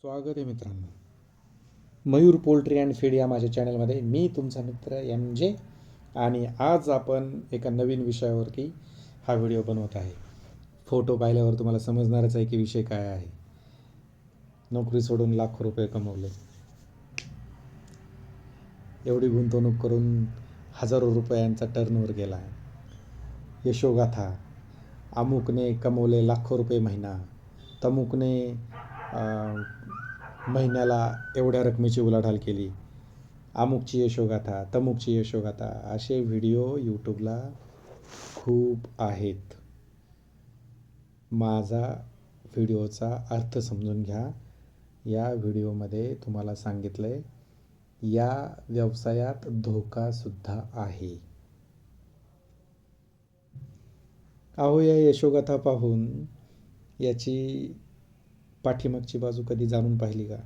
स्वागत आहे मित्रांनो, मयूर पोल्ट्री अँड फीड या माझ्या चॅनलमध्ये. मी तुमचा मित्र MJ आणि आज आपण एका नवीन विषयावरती हा व्हिडिओ बनवत आहे. फोटो पाहिल्यावर तुम्हाला समजणारच आहे की विषय काय आहे. नोकरी सोडून लाखो रुपये कमवले, एवढी गुंतवणूक करून हजारो रुपयांचा टर्नओव्हर गेला. यशोगाथा. अमुकने कमवले लाखो रुपये महिना, तमुकने महिन्याला एवढ्या रकमेची उलाढाल केली, अमुकची यशोगाथा, तमुकची यशोगाथा. असे व्हिडिओ यूट्यूबला खूप आहेत. माझा व्हिडिओचा अर्थ समजून घ्या. या व्हिडिओमध्ये तुम्हाला सांगितलं आहे या व्यवसायात धोकासुद्धा आहे. अहो, या यशोगाथा पाहून याची पाठीमागची बाजू कधी जाणून पाहिली का?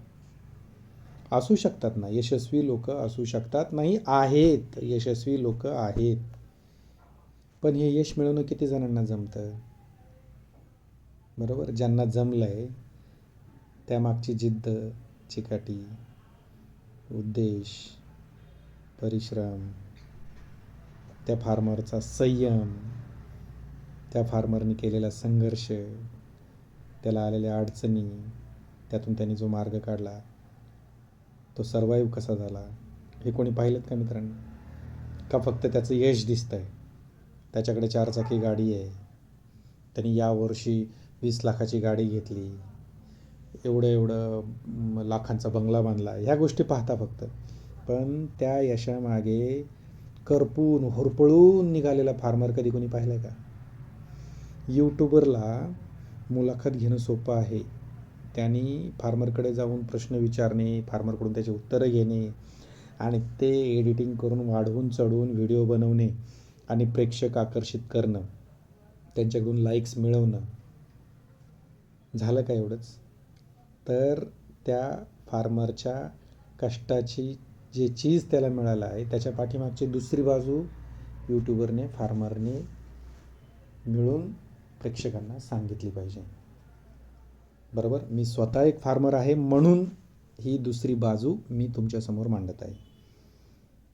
असू शकतात ना, यशस्वी लोक असू शकतात, नाही आहेत, यशस्वी लोक आहेत. पण हे यश मिळवणं किती जणांना जमतं? बरोबर. ज्यांना जमलंय त्यामागची जिद्द, चिकाटी, उद्देश, परिश्रम, त्या फार्मरचा संयम, त्या फार्मरने केलेला संघर्ष, त्याला आलेल्या अडचणी, त्यातून त्यांनी जो मार्ग काढला, तो सर्वाईव्ह कसा झाला, हे कोणी पाहिलं का मित्रांनो? का फक्त त्याचं यश दिसतंय? त्याच्याकडे 4 चाकी गाडी आहे, त्यांनी यावर्षी 20 लाखाची गाडी घेतली, एवढं लाखांचा बंगला बांधला, ह्या गोष्टी पाहता फक्त. पण त्या यशामागे करपून होरपळून निघालेला फार्मर कधी कोणी पाहिलं का? यूट्यूबरला मुलाखत घेणं सोपं आहे. त्यांनी फार्मरकडे जाऊन प्रश्न विचारणे, फार्मरकडून त्याची उत्तरं घेणे आणि ते एडिटिंग करून वाढवून चढवून व्हिडिओ बनवणे आणि प्रेक्षक आकर्षित करणं, त्यांच्याकडून लाईक्स मिळवणं. झालं का एवढंच? तर त्या फार्मरच्या कष्टाची जे चीज त्याला मिळालं आहे त्याच्या पाठीमागची दुसरी बाजू यूट्यूबरने, फार्मरने मिळून प्रेक्षकांना सांगितली पाहिजे. बरोबर. मी स्वतः एक फार्मर आहे म्हणून ही दुसरी बाजू मी तुमच्यासमोर मांडत आहे.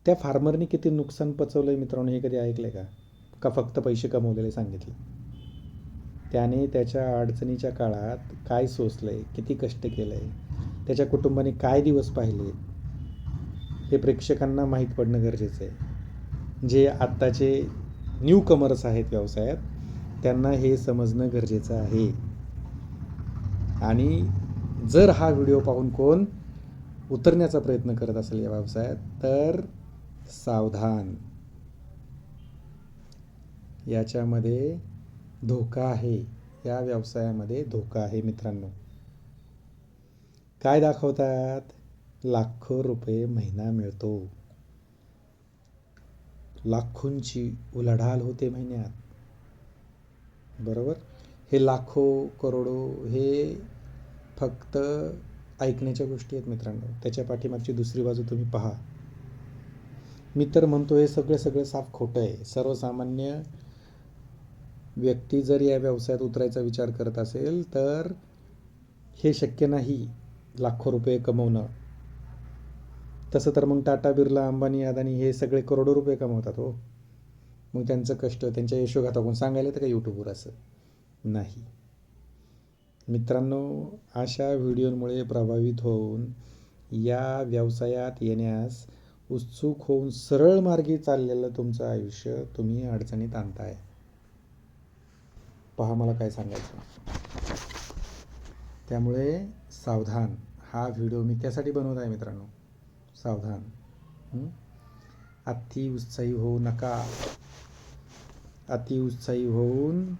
त्या फार्मरने किती नुकसान पचवलं आहे मित्रांनो, हे कधी ऐकलं आहे का फक्त पैसे कमवलेले सांगितले? त्याने त्याच्या अडचणीच्या काळात काय सोसलं आहे, किती कष्ट केलं आहे, त्याच्या कुटुंबाने काय दिवस पाहिले, हे प्रेक्षकांना माहीत पडणं गरजेचं आहे. जे आत्ताचे न्यू कमर्स आहेत व्यवसायात, त्यांना हे समजणं गरजेचं आहे. आणि जर हा व्हिडिओ पाहून कोण उतरण्याचा प्रयत्न करत असेल या व्यवसायात, तर सावधान. याच्यामध्ये धोका आहे, या व्यवसायामध्ये धोका आहे मित्रांनो. काय दाखवतात? लाखो रुपये महिना मिळतो, लाखोंची उलाढाल होते महिन्यात. बरोबर. हे लाखो करोडो हे फक्त ऐकण्याच्या गोष्टी आहेत मित्रांनो. त्याच्या पाठीमागची दुसरी बाजू तुम्ही पहा. मी तर म्हणतो हे सगळं साफ खोटं आहे. सर्वसामान्य व्यक्ती जर या व्यवसायात उतरायचा विचार करत असेल तर हे शक्य नाही लाखो रुपये कमवणं. तसं तर मग टाटा, बिर्ला, अंबानी, अदानी हे सगळे करोडो रुपये कमवतात हो. मग त्यांचं कष्ट, त्यांच्या यशोगाथा कोण सांगायला तर का यूट्यूबवर? असं नाही मित्रांनो. अशा व्हिडिओमुळे प्रभावित होऊन या व्यवसायात येण्यास उत्सुक होऊन सरळ मार्गी चाललेलं तुमचं आयुष्य तुम्ही अडचणीत आणताय. पहा मला काय सांगायचं. त्यामुळे सावधान. हा व्हिडिओ मी त्यासाठी बनवत आहे मित्रांनो, सावधान. अति उत्साही होऊ नका. अति उत्साही होऊन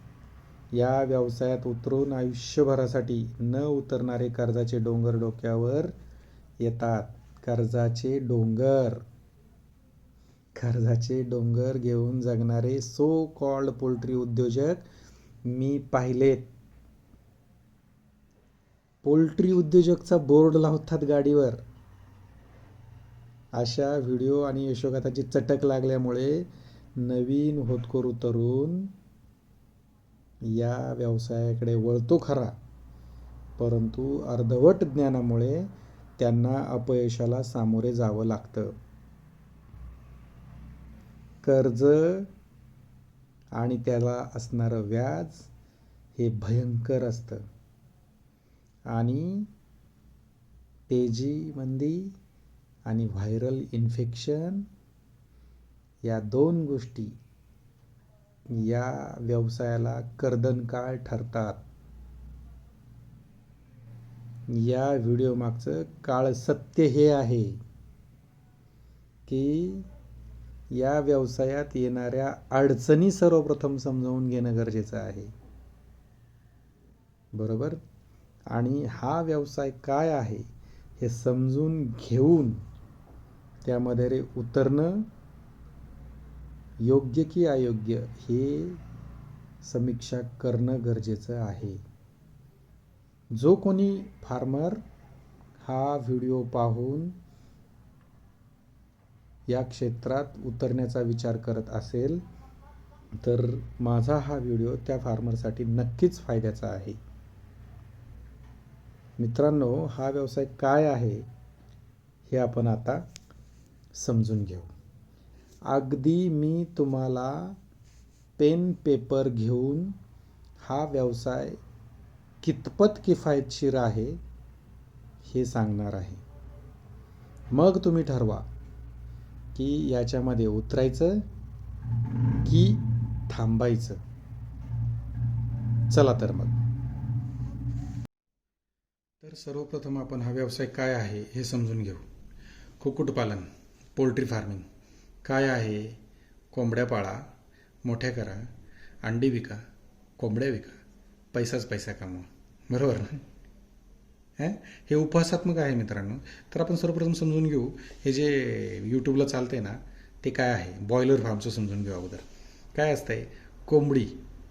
या व्यवसायात उतरून आयुष्यभरासाठी न उतरणारे कर्जाचे डोंगर डोक्यावर येतात. कर्जाचे डोंगर घेऊन जगणारे सो कॉल्ड पोल्ट्री उद्योजक मी पाहिलेत. पोल्ट्री उद्योजकचा बोर्ड लावतात गाडीवर. अशा व्हिडिओ आणि यशोगाथाची चटक लागल्यामुळे नवीन होतकरू तरुण या व्यवसायाकडे वळतो खरा, परंतु अर्धवट ज्ञानामुळे त्यांना अपयशाला सामोरे जावं लागतं. कर्ज आणि त्याला असणारं व्याज हे भयंकर असतं आणि तेजीमंदी आणि व्हायरल इन्फेक्शन या 2 गोष्टी या व्यवसायाला कर्दनकाळ ठरतात. या व्हिडिओ मागचं काळ सत्य हे आहे की या व्यवसायात येणाऱ्या अडचणी सर्वप्रथम समजावून घेणं गरजेचं आहे. बरोबर? आणि हा व्यवसाय काय आहे हे समजून घेऊन त्यामध्ये उतरणं योग्य की अयोग्य हे समीक्षा करणं गरजेचं आहे. जो कोणी फार्मर हा व्हिडिओ पाहून या क्षेत्रात उतरण्याचा विचार करत असेल तर माझा हा व्हिडिओ त्या फार्मरसाठी नक्कीच फायद्याचा आहे. मित्रांनो, हा व्यवसाय काय आहे हे आपण आता समजून घेऊ. अगदी मी तुम्हाला पेन पेपर घेऊन हा व्यवसाय कितपत किफायतशीर आहे हे सांगणार आहे. मग तुम्ही ठरवा की याच्यामध्ये उतरायचं की थांबायचं. चला तर मग. तर सर्वप्रथम आपण हा व्यवसाय काय आहे हे समजून घेऊ. कुक्कुटपालन, पोल्ट्री फार्मिंग काय आहे? कोंबड्या पाळा, मोठ्या करा, अंडी विका, कोंबड्या विका, पैसाच पैसा कमवा. बरोबर ना? हे उपहासात्मक आहे मित्रांनो. तर आपण सर्वप्रथम समजून घेऊ हे जे यूट्यूबला चालतंय ना ते काय आहे. बॉयलर फार्मचं समजून घेऊ अगोदर. काय असतंय? कोंबडी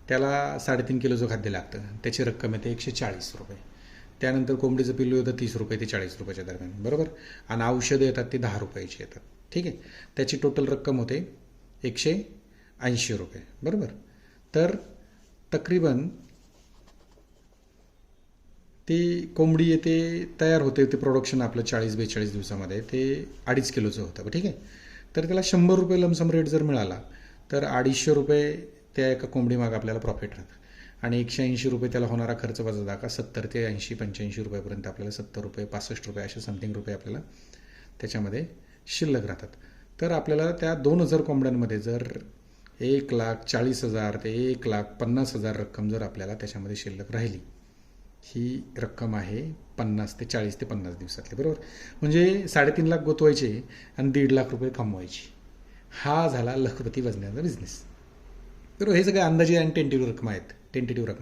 त्याला 3.5 किलोचं खाद्य लागतं. त्याची रक्कम येते 140 रुपये. त्यानंतर कोंबडीचं पिल्लू येतं 30 रुपये ते 40 रुपयाच्या दरम्यान. बरोबर? आणि औषधं येतात ते 10 रुपयाची येतात. ठीक आहे. त्याची टोटल रक्कम होते 180 रुपये. बरोबर? तर तकरीबन ती कोंबडी येते तयार होते. ते प्रोडक्शन आपलं 40-42 दिवसामध्ये ते 2.5 किलोचं होतं. ठीक आहे. तर त्याला 100 रुपये लमसम रेट जर मिळाला तर 250 रुपये त्या एका कोंबडीमागं आपल्याला प्रॉफिट राहतं. आणि 180 रुपये त्याला होणारा खर्च वजा का 70 ते 80-85 रुपयापर्यंत आपल्याला 70 रुपये 65 रुपये असे समथिंग रुपये आपल्याला त्याच्यामध्ये शिल्लक राहतात. तर आपल्याला त्या 2000 कोंबड्यांमध्ये जर 1,40,000 ते 1,50,000 रक्कम जर आपल्याला त्याच्यामध्ये शिल्लक राहिली, ही रक्कम आहे 50 ते 40 ते 50 दिवसातली. बरोबर? म्हणजे 3.5 लाख गुंतवायचे आणि 1.5 लाख रुपये कमवायचे. हा झाला लखपती बनण्याचा बिझनेस. बरोबर? हे सगळे अंदाजे आणि टेंटेटिव्ह रक्कम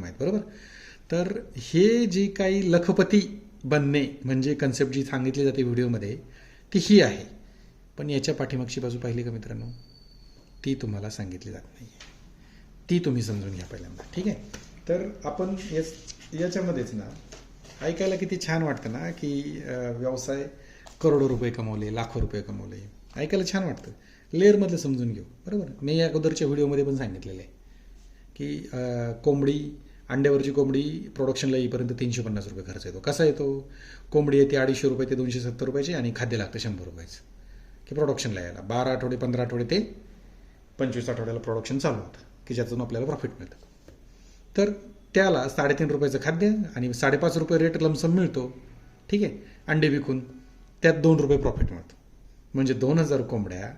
आहेत. बरोबर? तर हे जे काही लखपती बनणे म्हणजे कन्सेप्ट जी सांगितली जाते व्हिडिओमध्ये ती ही आहे. पण याच्या पाठीमागची बाजू पाहिली का मित्रांनो? ती तुम्हाला सांगितली जात नाही. ती तुम्ही समजून घ्या पहिल्यांदा. ठीक आहे. तर आपण याच्यामध्येच ना ऐकायला किती छान वाटतं ना की व्यवसाय करोडो रुपये कमवले, लाखो रुपये कमवले. ऐकायला छान वाटतं. लेअरमधलं समजून घेऊ. बरोबर? मी या अगोदरच्या व्हिडिओमध्ये पण सांगितलेलं आहे की कोंबडी, अंड्यावरची कोंबडी प्रोडक्शनला येईपर्यंत 350 रुपये खर्च येतो. कसा येतो? कोंबडी येते 250 रुपये ते 270 रुपयाची आणि खाद्य लागतं 100 रुपयाचं की प्रोडक्शनला यायला. 12 आठवडे 15 आठवडे ते 25 आठवड्याला प्रोडक्शन चालू होतं की ज्यातून आपल्याला प्रॉफिट मिळतं. तर त्याला 3.5 रुपयाचं खाद्य आणि 5.5 रुपये रेट लमसम मिळतो. ठीक आहे. अंडे विकून त्यात 2 रुपये प्रॉफिट मिळतो. म्हणजे 2000 कोंबड्या,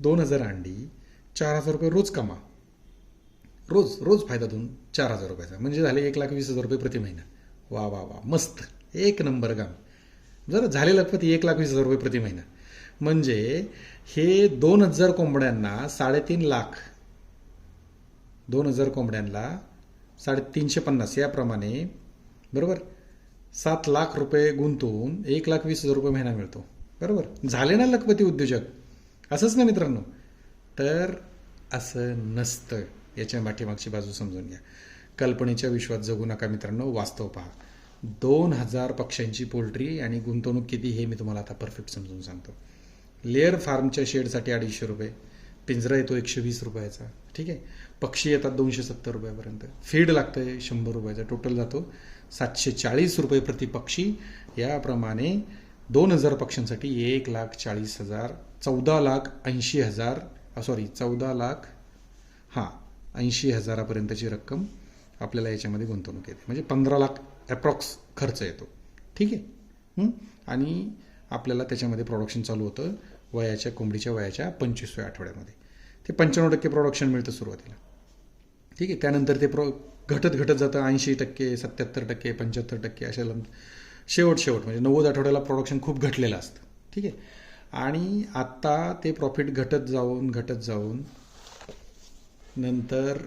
2000 अंडी, 4000 रुपये रोज कमा. रोज फायदा 4,000 रुपयाचा. म्हणजे झाले 1,20,000 रुपये प्रति महिना. वा वा वा, मस्त, एक नंबर काम. जर झाले लखपती 1,20,000 रुपये प्रति महिना. म्हणजे हे 2000 कोंबड्यांना 3.5 लाख, 2000 कोंबड्यांना 350 याप्रमाणे. बरोबर? 7 लाख रुपये गुंतवून 1,20,000 रुपये महिना मिळतो. बरोबर? झाले ना लखपती उद्योजक? असंच ना मित्रांनो? तर असं नसतं. याच्या पाठीमागची बाजू समजून घ्या. कल्पनेच्या विश्वात जगू नका मित्रांनो, वास्तव पहा. 2000 पक्ष्यांची पोल्ट्री आणि गुंतवणूक किती हे मी तुम्हाला आता परफेक्ट समजून सांगतो. लेअर फार्मच्या शेडसाठी 250 रुपये, पिंजरा येतो 120 रुपयाचा. ठीक आहे. पक्षी येतात 270 रुपयापर्यंत, फीड लागतं 100 रुपयाचा, टोटल जातो 740 रुपये प्रति पक्षी. याप्रमाणे 2000 पक्ष्यांसाठी 1,40,000 14,80,000 80,000पर्यंतची रक्कम आपल्याला याच्यामध्ये गुंतवणूक येते. म्हणजे 15 लाख अप्रॉक्स खर्च येतो. ठीक आहे. आणि आपल्याला त्याच्यामध्ये प्रोडक्शन चालू होतं कोंबडीच्या वयाच्या 25व्या आठवड्यामध्ये. ते 95% प्रोडक्शन मिळतं सुरुवातीला. ठीक आहे. त्यानंतर ते घटत जातं 80%, 77%, 75% अशा शेवट म्हणजे 90 आठवड्याला प्रोडक्शन खूप घटलेलं असतं. ठीक आहे. आणि आत्ता ते प्रॉफिट घटत जाऊन नंतर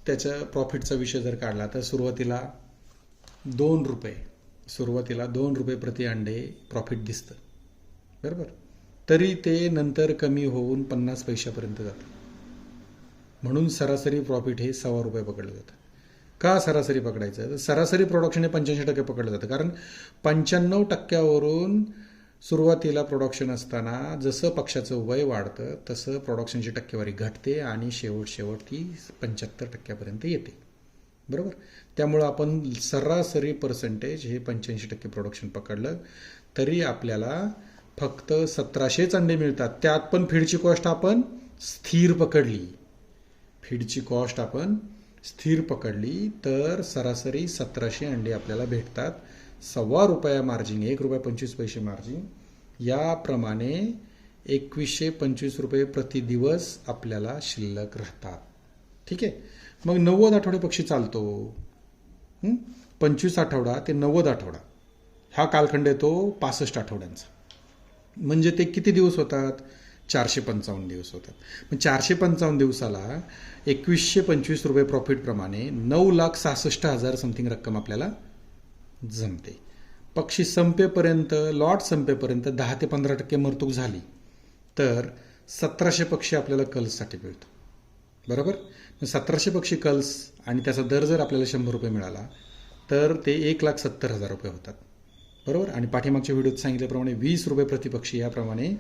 त्याच्या प्रॉफिटचा विषय जर काढला तर सुरुवातीला 2 रुपये प्रति अंडे प्रॉफिट दिसतं. बरोबर. तरी ते नंतर कमी होऊन 50 पैशापर्यंत जातं. म्हणून सरासरी प्रॉफिट हे ₹1.25 पकडलं जातं. का सरासरी पकडायचं? तर सरासरी प्रोडक्शन हे 85% पकडलं जातं. कारण 95%वरून सुरुवातीला प्रोडक्शन असताना जसं पक्षाचं वय वाढतं तसं प्रोडक्शनची टक्केवारी घटते आणि शेवट ती 75%पर्यंत येते. बरोबर. त्यामुळं आपण सरासरी पर्सेंटेज हे 85% प्रोडक्शन पकडलं तरी आपल्याला फक्त 1700 अंडे मिळतात. त्यात पण फीडची कॉस्ट आपण स्थिर पकडली तर सरासरी 1700 अंडे आपल्याला भेटतात. ₹1.25 मार्जिन, ₹1.25 मार्जिन. याप्रमाणे 2125 रुपये प्रति दिवस आपल्याला शिल्लक राहतात. ठीक आहे. मग 90 आठवडे पक्षी चालतो. 25 आठवडा ते 90 आठवडा हा कालखंड येतो 65 आठवड्यांचा. म्हणजे ते किती दिवस होतात? 455 दिवस होतात. मग 455 दिवसाला 2125 रुपये प्रॉफिटप्रमाणे 9,66,000 समथिंग रक्कम आपल्याला जमते. पक्षी संपेपर्यंत, लॉट संपेपर्यंत 10 ते 15% मरतूक झाली तर 1700 पक्षी आपल्याला कल्ससाठी मिळतो. बरोबर. 1700 पक्षी कल्स आणि त्याचा दर जर आपल्याला ₹100 मिळाला तर ते 1,70,000 रुपये होतात. बरोबर. आणि पाठीमागच्या व्हिडिओत सांगितल्याप्रमाणे 20 रुपये प्रति पक्षी याप्रमाणे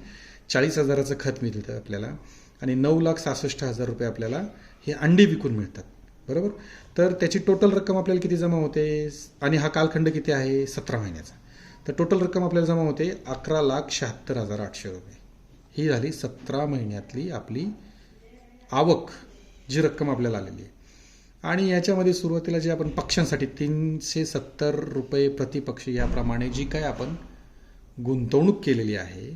40,000चं खत मिळतं आपल्याला आणि 9,66,000 रुपये आपल्याला हे अंडी विकून मिळतात. बरोबर. तर त्याची टोटल रक्कम आपल्याला किती जमा होते? आणि हा कालखंड किती आहे? 17 महिन्याचा. तर टोटल रक्कम आपल्याला जमा होते 11,76,800 रुपये. ही झाली 17 महिन्यातली आपली आवक, जी रक्कम आपल्याला आलेली आहे. आणि याच्यामध्ये सुरुवातीला जे आपण पक्ष्यांसाठी 370 रुपये प्रति पक्षी याप्रमाणे जी काय आपण गुंतवणूक केलेली आहे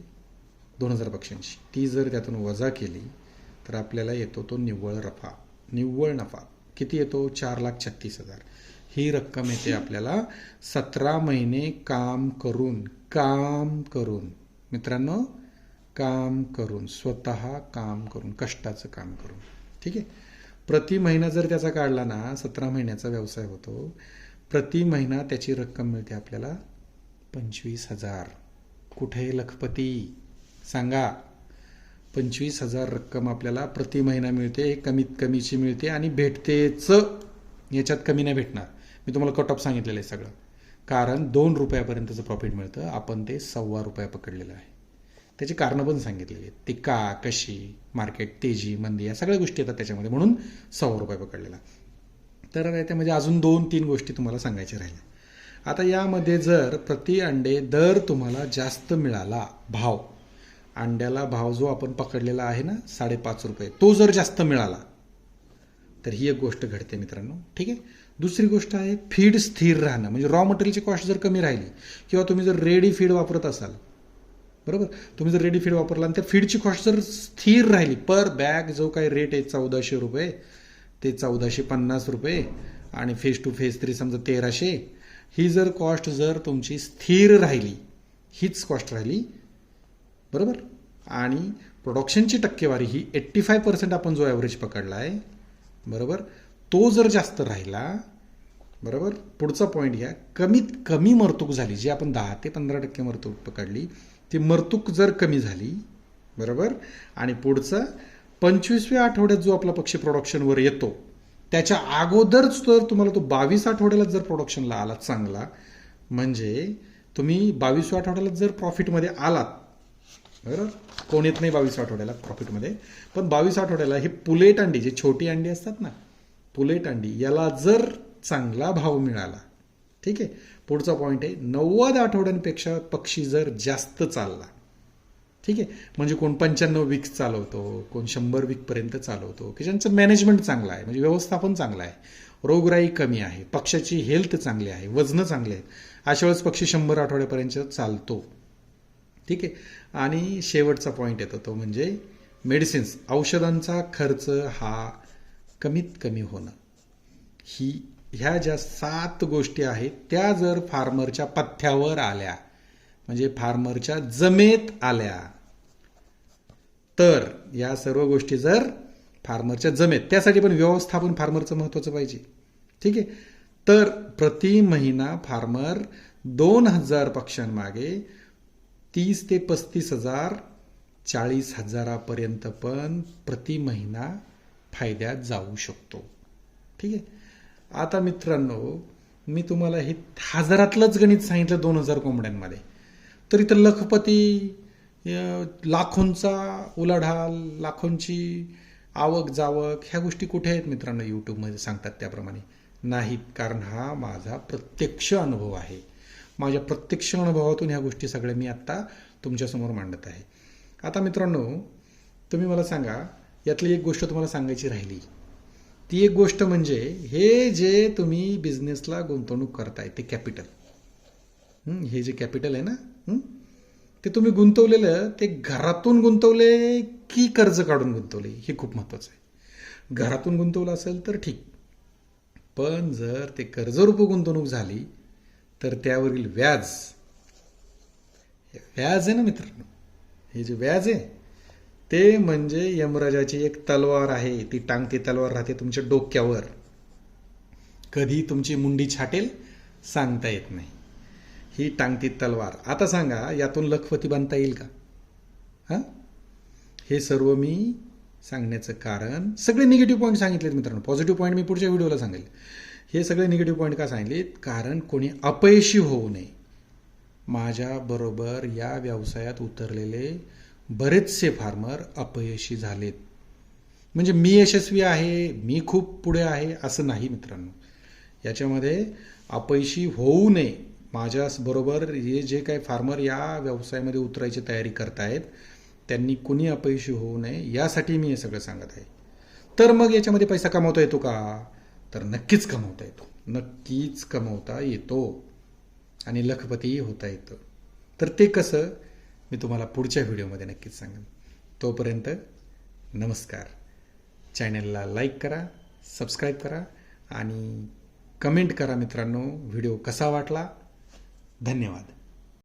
2000 पक्ष्यांची, ती जर त्यातून वजा केली तर आपल्याला येतो तो निव्वळ नफा. किती येतो? 4,36,000. ही रक्कम येते आपल्याला 17 महिने काम करून मित्रांनो, स्वतः काम करून, कष्टाचं काम करून. ठीक आहे. प्रति महिना जर त्याचा काढला ना, 17 महिन्याचा व्यवसाय होतो, प्रति महिना त्याची रक्कम मिळते आपल्याला 25,000. कुठे लखपती सांगा? 25,000 रक्कम आपल्याला प्रति महिना मिळते. कमीत कमीची मिळते आणि भेटतेच. याच्यात कमी नाही भेटणार. मी तुम्हाला कट ऑफ सांगितलेलं आहे सगळं. कारण 2 रुपयापर्यंतचं प्रॉफिट मिळतं. आपण ते ₹1.25 पकडलेलं आहे. त्याची कारणं पण सांगितलेली आहेत. ते का, कशी, मार्केट, तेजी, मंदी, या सगळ्या गोष्टी येतात त्याच्यामध्ये. म्हणून ₹100 पकडलेला. तर त्यामध्ये अजून 2-3 गोष्टी तुम्हाला सांगायच्या राहिल्या. आता यामध्ये जर प्रति अंडे दर तुम्हाला जास्त मिळाला, भाव, अंड्याला भाव जो आपण पकडलेला आहे ना ₹5.5, तो जर जास्त मिळाला तर ही एक गोष्ट घडते मित्रांनो. ठीक आहे. दुसरी गोष्ट आहे फीड स्थिर राहणं. म्हणजे रॉ मटेरियलची कॉस्ट जर कमी राहिली किंवा तुम्ही जर रेडी फीड वापरत असाल, बरोबर, तुम्ही जर रेडी फीड वापरला आणि त्या फीडची कॉस्ट जर स्थिर राहिली, पर बॅग जो काही रेट आहे 1,400 रुपये ते 1,450 रुपये आणि फेस टू फेस 3 समजा 1,300, ही जर कॉस्ट जर तुमची स्थिर राहिली, हीच कॉस्ट राहिली, बरोबर, आणि प्रोडक्शनची टक्केवारी ही 85% आपण जो ॲव्हरेज पकडला आहे, बरोबर, तो जर जास्त राहिला, बरोबर, पुढचा पॉईंट घ्या, कमीत कमी मरतूक झाली, जी आपण 10 ते 15% मरतूक पकडली, ती मरतूक जर कमी झाली, बरोबर, आणि पुढचा 25व्या आठवड्यात जो आपला पक्षी प्रोडक्शनवर येतो त्याच्या अगोदरच तर तुम्हाला तो 22 आठवड्याला जर प्रोडक्शनला आला चांगला, म्हणजे तुम्ही 22व्या आठवड्याला जर प्रॉफिटमध्ये आलात, बरोबर, कोण येत नाही 22 आठवड्याला प्रॉफिटमध्ये, पण 22 आठवड्याला हे पुलेट अंडी, जे छोटी अंडी असतात ना, पुलेट अंडी, याला जर चांगला भाव मिळाला, ठीक आहे. पुढचा पॉईंट आहे 90 आठवड्यांपेक्षा पक्षी जर जास्त चालला, ठीक आहे, म्हणजे कोण 95 वीक्स चालवतो, कोण 100 वीकपर्यंत चालवतो, की ज्यांचं मॅनेजमेंट चांगलं आहे, म्हणजे व्यवस्थापन चांगलं आहे, रोगराई कमी आहे, पक्षाची हेल्थ चांगली आहे, वजनं चांगले आहेत, अशा वेळेस पक्षी 100 आठवड्यापर्यंत चालतो. ठीक आहे. आणि शेवटचा पॉईंट येतो तो म्हणजे मेडिसिन्स, औषधांचा खर्च हा कमीत कमी होणं. ह्या ज्या 7 गोष्टी आहेत त्या जर फार्मरच्या पथ्यावर आल्या, म्हणजे फार्मरच्या जमेत आल्या, तर या सर्व गोष्टी जर फार्मरच्या जमेत, त्यासाठी पण व्यवस्थापन फार्मरचं महत्त्वाचं पाहिजे. ठीक आहे. तर प्रति महिना फार्मर 2000 पक्ष्यांमागे 30 ते 35,000 40,000पर्यंत पण प्रति महिना फायद्यात जाऊ शकतो. ठीक आहे. आता मित्रांनो, मी तुम्हाला हे हजारातलंच गणित सांगितलं 2000 कोंबड्यांमध्ये, तर इथं लखपती, लाखोंचा उलाढाल, लाखोंची आवक जावक, ह्या गोष्टी कुठे आहेत मित्रांनो? यूट्यूबमध्ये सांगतात त्याप्रमाणे नाहीत. कारण हा माझा प्रत्यक्ष अनुभव आहे. माझ्या प्रत्यक्ष अनुभवातून ह्या गोष्टी सगळ्या मी आत्ता तुमच्यासमोर मांडत आहे. आता मित्रांनो, तुम्ही मला सांगा, यातली एक गोष्ट तुम्हाला सांगायची राहिली. ती एक गोष्ट म्हणजे हे जे तुम्ही बिझनेसला गुंतवणूक करताय ते कॅपिटल, हे जे कॅपिटल आहे ना, ते तुम्ही गुंतवलेलं ते घरातून गुंतवले की कर्ज काढून गुंतवले, हे खूप महत्त्वाचं आहे. घरातून गुंतवलं असेल तर ठीक, पण जर ते कर्जरूप गुंतवणूक झाली तर त्यावरील व्याज आहे ना मित्रांनो, हे जे व्याज आहे ते म्हणजे यमराजाची एक तलवार आहे. ती टांगती तलवार राहते तुमच्या डोक्यावर. कधी तुमची मुंडी छाटेल सांगता येत नाही. ही टांगती तलवार. आता सांगा, यातून लखपती बांधता येईल का? हां, हे सर्व मी सांगण्याचं कारण, सगळे निगेटिव्ह पॉईंट सांगितलेत मित्रांनो. पॉझिटिव्ह पॉईंट मी पुढच्या व्हिडिओला सांगेल. हे सगळे निगेटिव्ह पॉईंट का सांगितलेत? कारण कोणी अपयशी होऊ नये. माझ्याबरोबर या व्यवसायात उतरलेले बरेचसे फार्मर अपयशी झालेत. म्हणजे मी यशस्वी आहे, मी खूप पुढे आहे असं नाही मित्रांनो. याच्यामध्ये अपयशी होऊ नये. माझ्याबरोबर हे जे काही फार्मर या व्यवसायामध्ये उतरायची तयारी करतायत त्यांनी कुणी अपयशी होऊ नये यासाठी मी हे सगळं सांगत आहे. तर मग याच्यामध्ये पैसा कमवता येतो का? तर नक्कीच कमवता येतो, नक्कीच कमवता येतो आणि लखपतीही होता येतं. तर ते कसं, मी तुम्हाला पुढच्या व्हिडिओमध्ये नक्कीच सांगेन. तोपर्यंत नमस्कार. चॅनलला लाईक करा, सबस्क्राईब करा आणि कमेंट करा मित्रांनो, व्हिडिओ कसा वाटला. धन्यवाद.